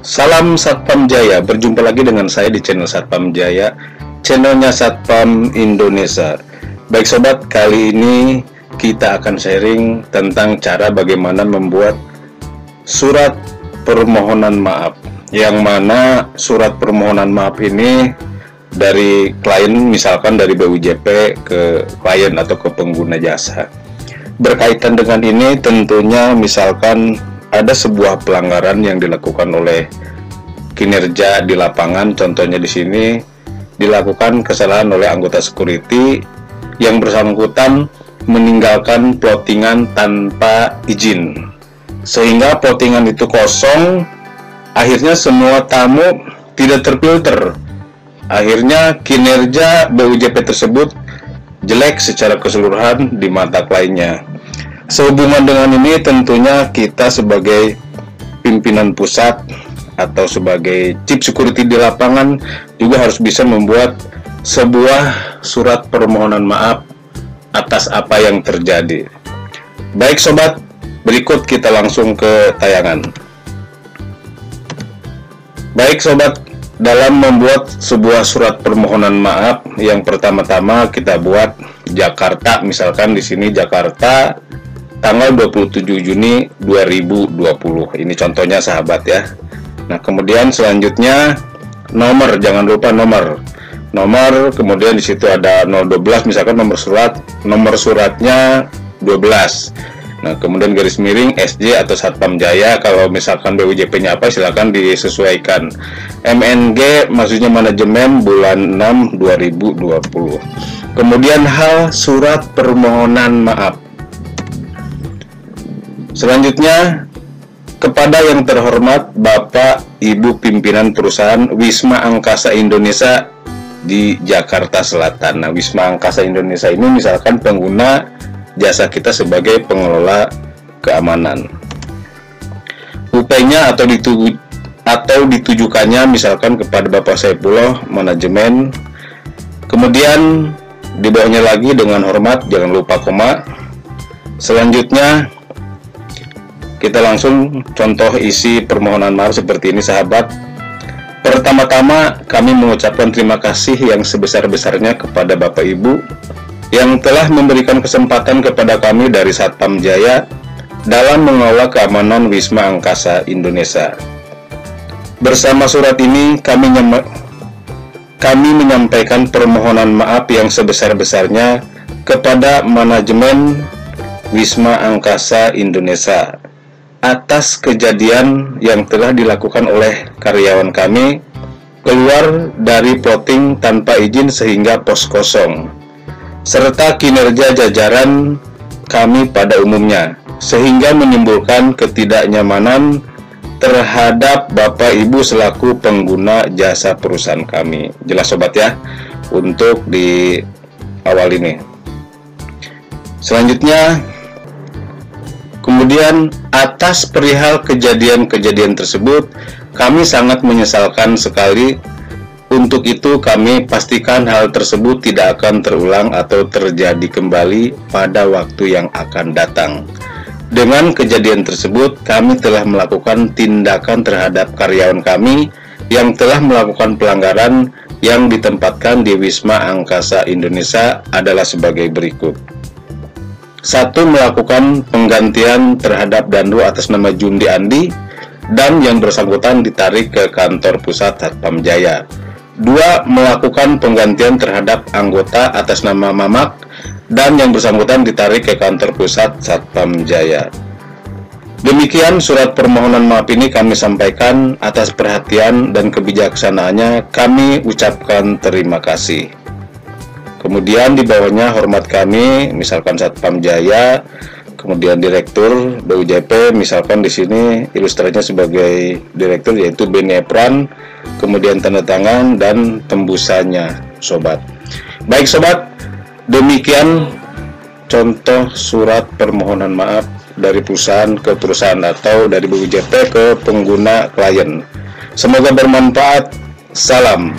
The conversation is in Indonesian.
Salam Satpam Jaya, berjumpa lagi dengan saya di channel Satpam Jaya, channelnya Satpam Indonesia. Baik sobat, kali ini kita akan sharing tentang cara bagaimana membuat surat permohonan maaf. Yang mana surat permohonan maaf ini dari klien, misalkan dari BUJP ke klien atau ke pengguna jasa. Berkaitan dengan ini tentunya misalkan ada sebuah pelanggaran yang dilakukan oleh kinerja di lapangan. Contohnya di sini dilakukan kesalahan oleh anggota security yang bersangkutan meninggalkan plottingan tanpa izin, sehingga plottingan itu kosong. Akhirnya semua tamu tidak terfilter. Akhirnya kinerja BUJP tersebut jelek secara keseluruhan di mata kliennya. Sehubungan dengan ini tentunya kita sebagai pimpinan pusat atau sebagai chief security di lapangan juga harus bisa membuat sebuah surat permohonan maaf atas apa yang terjadi. Baik sobat, berikut kita langsung ke tayangan. Baik sobat, dalam membuat sebuah surat permohonan maaf, yang pertama-tama kita buat Jakarta, misalkan di sini Jakarta tanggal 27 Juni 2020. Ini contohnya sahabat ya. Nah, kemudian selanjutnya nomor, jangan lupa nomor, kemudian di situ ada 012 misalkan nomor suratnya 12. Nah, kemudian garis miring SJ atau Satpam Jaya, kalau misalkan BUJP-nya apa silakan disesuaikan. MNG maksudnya manajemen bulan 6 2020. Kemudian hal surat permohonan maaf. Selanjutnya, kepada yang terhormat Bapak Ibu pimpinan perusahaan Wisma Angkasa Indonesia di Jakarta Selatan. Nah, Wisma Angkasa Indonesia ini misalkan pengguna jasa kita sebagai pengelola keamanan. UP-nya atau ditujukannya misalkan kepada Bapak Saifullah manajemen. Kemudian di bawahnya lagi dengan hormat, jangan lupa koma. Selanjutnya kita langsung contoh isi permohonan maaf seperti ini sahabat. Pertama-tama kami mengucapkan terima kasih yang sebesar-besarnya kepada Bapak Ibu yang telah memberikan kesempatan kepada kami dari Satpam Jaya dalam mengelola keamanan Wisma Angkasa Indonesia. Bersama surat ini kami menyampaikan permohonan maaf yang sebesar-besarnya kepada manajemen Wisma Angkasa Indonesia atas kejadian yang telah dilakukan oleh karyawan kami keluar dari plotting tanpa izin sehingga pos kosong, serta kinerja jajaran kami pada umumnya, sehingga menimbulkan ketidaknyamanan terhadap Bapak Ibu selaku pengguna jasa perusahaan kami. Jelas sobat ya, untuk di awal ini. Selanjutnya, kemudian atas perihal kejadian-kejadian tersebut, kami sangat menyesalkan sekali. Untuk itu kami pastikan hal tersebut tidak akan terulang atau terjadi kembali pada waktu yang akan datang. Dengan kejadian tersebut, kami telah melakukan tindakan terhadap karyawan kami yang telah melakukan pelanggaran yang ditempatkan di Wisma Angkasa Indonesia adalah sebagai berikut. 1. Melakukan penggantian terhadap Dandu atas nama Jundi Andi dan yang bersangkutan ditarik ke kantor pusat Satpam Jaya. 2. Melakukan penggantian terhadap anggota atas nama Mamak dan yang bersangkutan ditarik ke kantor pusat Satpam Jaya. Demikian surat permohonan maaf ini kami sampaikan. Atas perhatian dan kebijaksanaannya kami ucapkan terima kasih. Kemudian di bawahnya hormat kami, misalkan Satpam Jaya, kemudian Direktur BUJP, misalkan di sini ilustrasinya sebagai Direktur yaitu Beni Epran, kemudian tanda tangan dan tembusannya sobat. Baik sobat, demikian contoh surat permohonan maaf dari perusahaan ke perusahaan atau dari BUJP ke pengguna klien. Semoga bermanfaat. Salam.